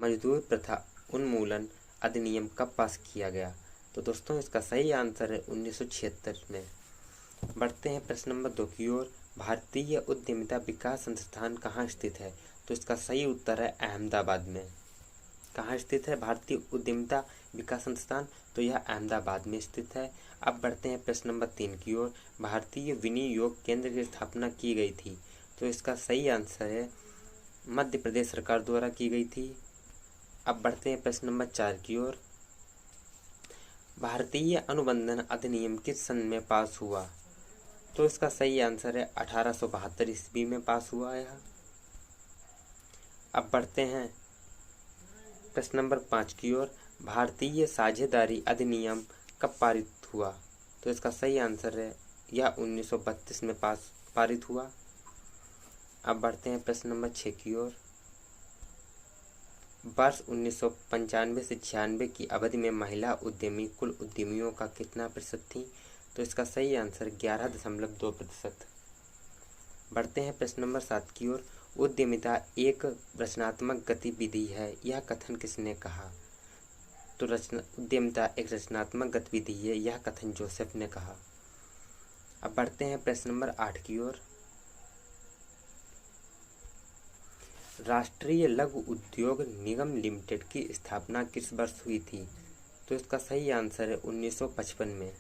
मजदूर प्रथा उन्मूलन अधिनियम कब पास किया गया? तो दोस्तों इसका सही आंसर है 1976 में। बढ़ते हैं प्रश्न नंबर 2 की ओर। भारतीय उद्यमिता विकास संस्थान कहाँ स्थित है? तो इसका सही उत्तर है अहमदाबाद में। कहाँ स्थित है भारतीय उद्यमिता विकास संस्थान? तो यह अहमदाबाद में स्थित है। अब बढ़ते हैं प्रश्न नंबर 3 की ओर। भारतीय विनियोग केंद्र की स्थापना की गई थी? तो इसका सही आंसर है मध्य प्रदेश सरकार द्वारा की गई थी। अब बढ़ते हैं प्रश्न नंबर 4 की ओर। भारतीय अनुबंधन अधिनियम किस सन में पास हुआ? तो इसका सही आंसर है 1872 ईस्वी में पास हुआ है। अब बढ़ते हैं प्रश्न नंबर 5 की ओर। भारतीय साझेदारी अधिनियम कब पारित हुआ? तो इसका सही आंसर है यह 1932 में पारित हुआ। अब बढ़ते हैं प्रश्न नंबर 6 की ओर। वर्ष 1995 से 96 की अवधि में महिला उद्यमी कुल उद्यमियों का कितना प्रतिशत थी? तो इसका सही आंसर 11.2%। बढ़ते हैं प्रश्न नंबर 7 की ओर। उद्यमिता एक रचनात्मक गतिविधि है, यह कथन किसने कहा? तो उद्यमिता एक रचनात्मक गतिविधि है, यह कथन जोसेफ ने कहा। अब बढ़ते हैं प्रश्न नंबर 8 की ओर। राष्ट्रीय लघु उद्योग निगम लिमिटेड की स्थापना किस वर्ष हुई थी? तो इसका सही आंसर है 1955 में।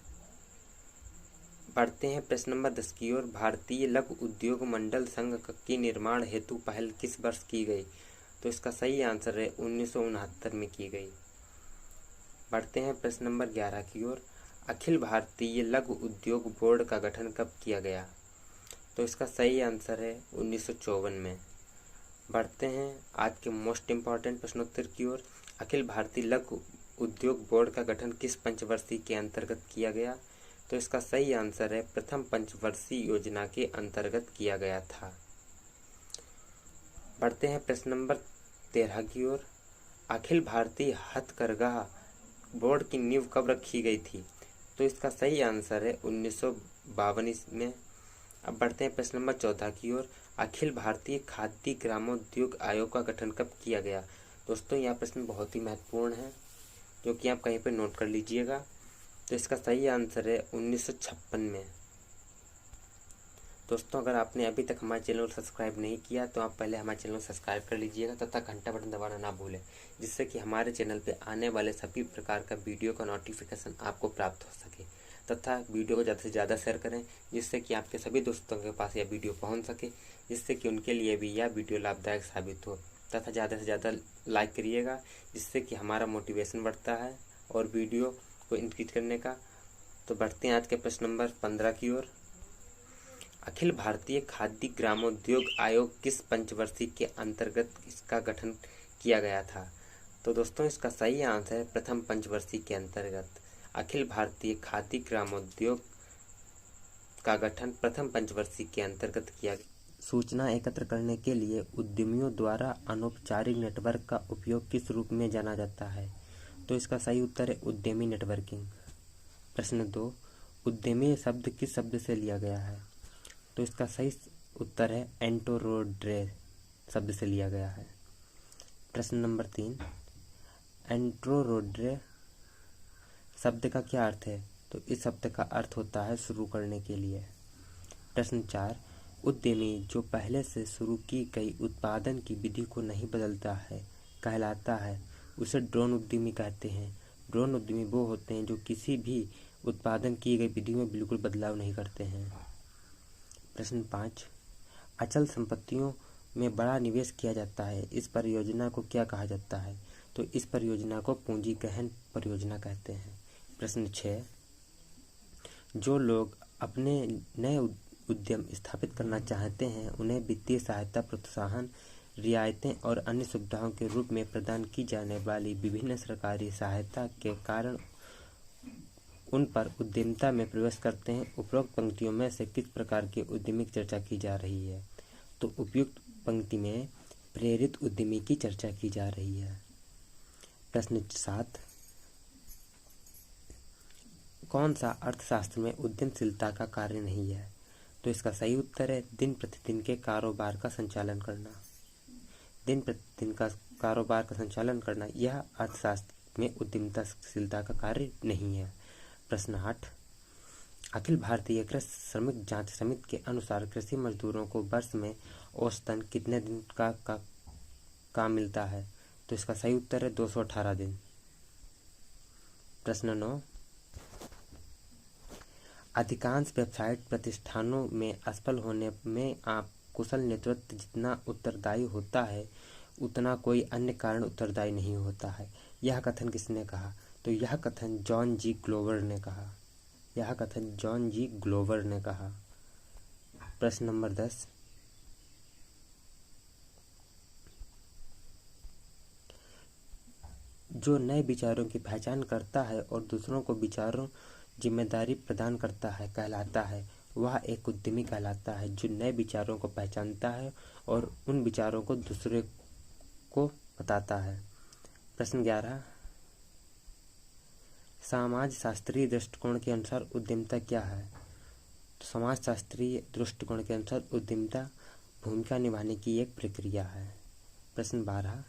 बढ़ते हैं प्रश्न नंबर 10 की ओर। भारतीय लघु उद्योग मंडल संघ की निर्माण हेतु पहल किस वर्ष की गई? तो इसका सही आंसर है 1969 में की गई। बढ़ते हैं प्रश्न नंबर 11 की ओर। अखिल भारतीय लघु उद्योग बोर्ड का गठन कब किया गया? तो इसका सही आंसर है 1954 में। बढ़ते हैं आज के मोस्ट इम्पॉर्टेंट प्रश्नोत्तर की ओर। अखिल भारतीय लघु उद्योग बोर्ड का गठन किस पंचवर्षीय के अंतर्गत किया गया? तो इसका सही आंसर है प्रथम पंचवर्षीय योजना के अंतर्गत किया गया था। बढ़ते हैं प्रश्न नंबर 13 की ओर। अखिल भारतीय हथकरघा बोर्ड की नींव कब रखी गई थी? तो इसका सही आंसर है 1952 में। अब बढ़ते हैं प्रश्न नंबर 14 की ओर। अखिल भारतीय खादी ग्रामोद्योग आयोग का गठन कब किया गया? दोस्तों यह प्रश्न बहुत ही महत्वपूर्ण है, जो कि आप कहीं पर नोट कर लीजिएगा। तो इसका सही आंसर है 1956 में। दोस्तों अगर आपने अभी तक हमारे चैनल को सब्सक्राइब नहीं किया तो आप पहले हमारे चैनल को सब्सक्राइब कर लीजिएगा तथा घंटा बटन दबाना ना भूलें, जिससे कि हमारे चैनल पे आने वाले सभी प्रकार का वीडियो का नोटिफिकेशन आपको प्राप्त हो सके। तथा वीडियो को ज़्यादा से ज़्यादा शेयर करें, जिससे कि आपके सभी दोस्तों के पास यह वीडियो पहुँच सके, जिससे कि उनके लिए भी यह वीडियो लाभदायक साबित हो। तथा ज़्यादा से ज़्यादा लाइक करिएगा, जिससे कि हमारा मोटिवेशन बढ़ता है और वीडियो को इंक्रीज करने का। तो बढ़ते हैं आज के प्रश्न नंबर 15 की ओर। अखिल भारतीय खादी ग्रामोद्योग आयोग किस पंचवर्षीय के अंतर्गत इसका गठन किया गया था? तो दोस्तों इसका सही आंसर है प्रथम पंचवर्षीय के अंतर्गत। अखिल भारतीय खादी ग्रामोद्योग का गठन प्रथम पंचवर्षीय के अंतर्गत किया गया। सूचना एकत्र करने के लिए उद्यमियों द्वारा अनौपचारिक नेटवर्क का उपयोग किस रूप में जाना जाता है? तो इसका सही उत्तर है उद्यमी नेटवर्किंग। प्रश्न 2। उद्यमी शब्द किस शब्द से लिया गया है? तो इसका सही उत्तर है एंटोरोड्रे शब्द से लिया गया है। प्रश्न नंबर 3। एंटोरोड्रे शब्द का क्या अर्थ है? तो इस शब्द का अर्थ होता है शुरू करने के लिए। प्रश्न 4। उद्यमी जो पहले से शुरू की गई उत्पादन की विधि को नहीं बदलता है कहलाता है, उसे ड्रोन उद्यमी कहते हैं। ड्रोन उद्यमी वो होते हैं जो किसी भी उत्पादन की गई विधि में बिल्कुल बदलाव नहीं करते हैं। प्रश्न 5। अचल संपत्तियों में बड़ा निवेश किया जाता है, इस परियोजना को क्या कहा जाता है? तो इस परियोजना को पूंजी गहन परियोजना कहते हैं। प्रश्न 6। जो लोग अपने नए उद्यम स्थापित करना चाहते हैं उन्हें वित्तीय सहायता, प्रोत्साहन, रियायतें और अन्य सुविधाओं के रूप में प्रदान की जाने वाली विभिन्न सरकारी सहायता के कारण उन पर उद्यमिता में प्रवेश करते हैं। उपरोक्त पंक्तियों में से किस प्रकार के उद्यमी की चर्चा की जा रही है? तो उपयुक्त पंक्ति में प्रेरित उद्यमी की चर्चा की जा रही है। प्रश्न 7। कौन सा अर्थशास्त्र में उद्यमशीलता का कार्य नहीं है? तो इसका सही उत्तर है दिन प्रतिदिन के कारोबार का संचालन करना। दिन प्रतिदिन का कारोबार का संचालन करना यह अर्थशास्त्र में उद्यमशीलता का कार्य नहीं है। प्रश्न 8, अखिल भारतीय कृषि श्रमिक जांच समिति के अनुसार कृषि मजदूरों को वर्ष में औसतन कितने दिन का काम मिलता है? तो इसका सही उत्तर है 218 दिन। प्रश्न 9, अधिकांश व्यवसायिक प्रतिष्ठानों में असफल होने में आप कुशल नेतृत्व जितना उत्तरदायी होता है उतना कोई अन्य कारण उत्तरदायी नहीं होता है। यह कथन किसने कहा? तो यह कथन जॉन जी ग्लोवर ने कहा। यह कथन जॉन जी ग्लोवर ने कहा। प्रश्न नंबर 10, जो नए विचारों की पहचान करता है और दूसरों को विचारों जिम्मेदारी प्रदान करता है कहलाता है, वह एक उद्यमी कहलाता है। जो नए विचारों को पहचानता है और उन विचारों को दूसरे को बताता है। प्रश्न 11, समाज शास्त्रीय दृष्टिकोण के अनुसार उद्यमिता क्या है? तो समाज शास्त्रीय दृष्टिकोण के अनुसार उद्यमिता भूमिका निभाने की एक प्रक्रिया है। प्रश्न 12,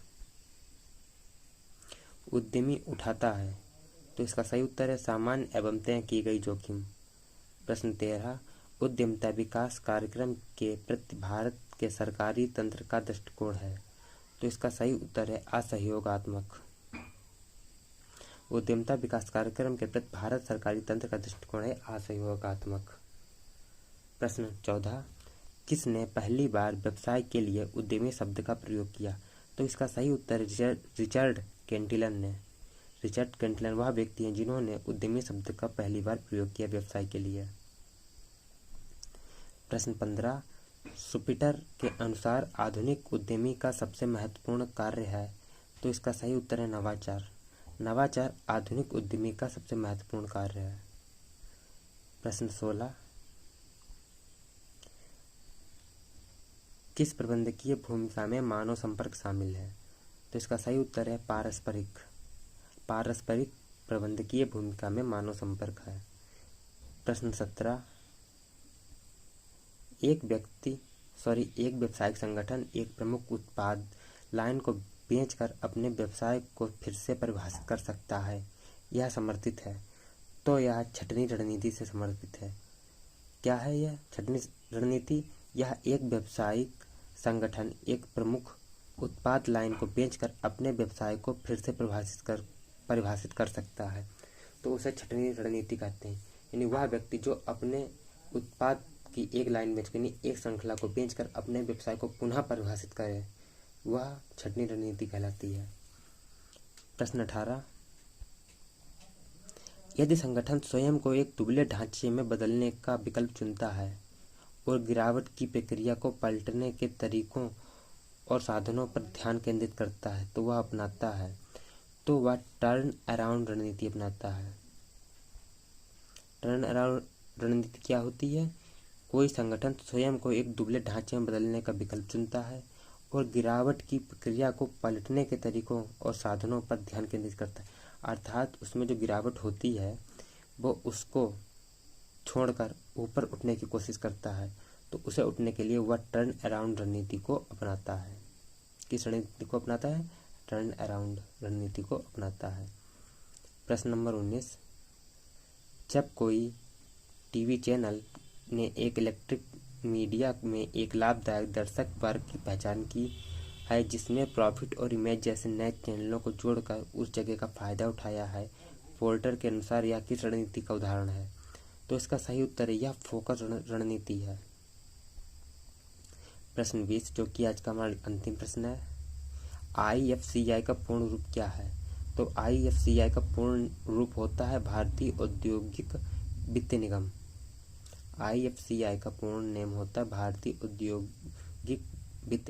उद्यमी उठाता है। तो इसका सही उत्तर है सामान्य एवं तय की गई जोखिम। प्रश्न 13, उद्यमिता विकास कार्यक्रम के प्रति भारत के सरकारी तंत्र का दृष्टिकोण है। तो इसका सही उत्तर है असहयोगात्मक। उद्यमिता विकास कार्यक्रम के प्रति भारत सरकारी तंत्र का दृष्टिकोण है असहयोगात्मक। प्रश्न 14, किसने पहली बार व्यवसाय के लिए उद्यमी शब्द का प्रयोग किया? तो इसका सही उत्तर रिचर्ड कैंटिलन ने। रिचर्ड कैंटिलन वह व्यक्ति हैं जिन्होंने उद्यमी शब्द का पहली बार प्रयोग किया व्यवसाय के लिए। प्रश्न 15, शुपिटर के अनुसार आधुनिक उद्यमी का सबसे महत्वपूर्ण कार्य है। तो इसका सही उत्तर है नवाचार। नवाचार आधुनिक उद्यमी का सबसे महत्वपूर्ण कार्य है। प्रश्न 16, किस प्रबंधकीय भूमिका में मानव संपर्क शामिल है? तो इसका सही उत्तर है पारस्परिक। पारस्परिक प्रबंधकीय भूमिका में मानव संपर्क है। प्रश्न 17, एक व्यवसायिक संगठन एक प्रमुख उत्पाद लाइन को बेचकर अपने व्यवसाय को फिर से परिभाषित कर सकता है, यह समर्थित है। तो यह छटनी रणनीति से समर्थित है। क्या है यह छटनी रणनीति? यह एक व्यवसायिक संगठन एक प्रमुख उत्पाद लाइन को बेचकर अपने व्यवसाय को फिर से परिभाषित कर सकता है, तो उसे छटनी रणनीति कहते हैं। यानी वह व्यक्ति जो अपने उत्पाद की एक लाइन बेचकर एक श्रृंखला को बेचकर अपने व्यवसाय को पुनः परिभाषित करे, वह छटनी रणनीति कहलाती है। प्रश्न 18, यदि संगठन स्वयं को एक दुबले ढांचे में बदलने का विकल्प चुनता है और गिरावट की प्रक्रिया को पलटने के तरीकों और साधनों पर ध्यान केंद्रित करता है तो वह टर्न अराउंड रणनीति अपनाता है। टर्न अराउंड रणनीति क्या होती है? कोई संगठन स्वयं को एक दुबले ढांचे में बदलने का विकल्प चुनता है और गिरावट की प्रक्रिया को पलटने के तरीकों और साधनों पर ध्यान केंद्रित करता है। अर्थात उसमें जो गिरावट होती है वो उसको छोड़कर ऊपर उठने की कोशिश करता है, तो उसे उठने के लिए वह टर्न अराउंड रणनीति को अपनाता है। किस रणनीति को अपनाता है? टर्न अराउंड रणनीति को अपनाता है। प्रश्न नंबर 19, जब कोई टीवी चैनल ने एक इलेक्ट्रिक मीडिया में एक लाभदायक दर्शक वर्ग की पहचान की है जिसने प्रॉफिट और इमेज जैसे नए चैनलों को जोड़कर उस जगह का फायदा उठाया है, पोर्टर के अनुसार यह किस रणनीति का उदाहरण है? तो इसका सही उत्तर है यह फोकस रणनीति है। प्रश्न 20, जो कि आज का हमारा अंतिम प्रश्न है, IFCI का पूर्ण रूप क्या है? तो IFCI का पूर्ण रूप होता है भारतीय औद्योगिक वित्त निगम। IFCI का पूर्ण नेम होता है भारतीय औद्योगिक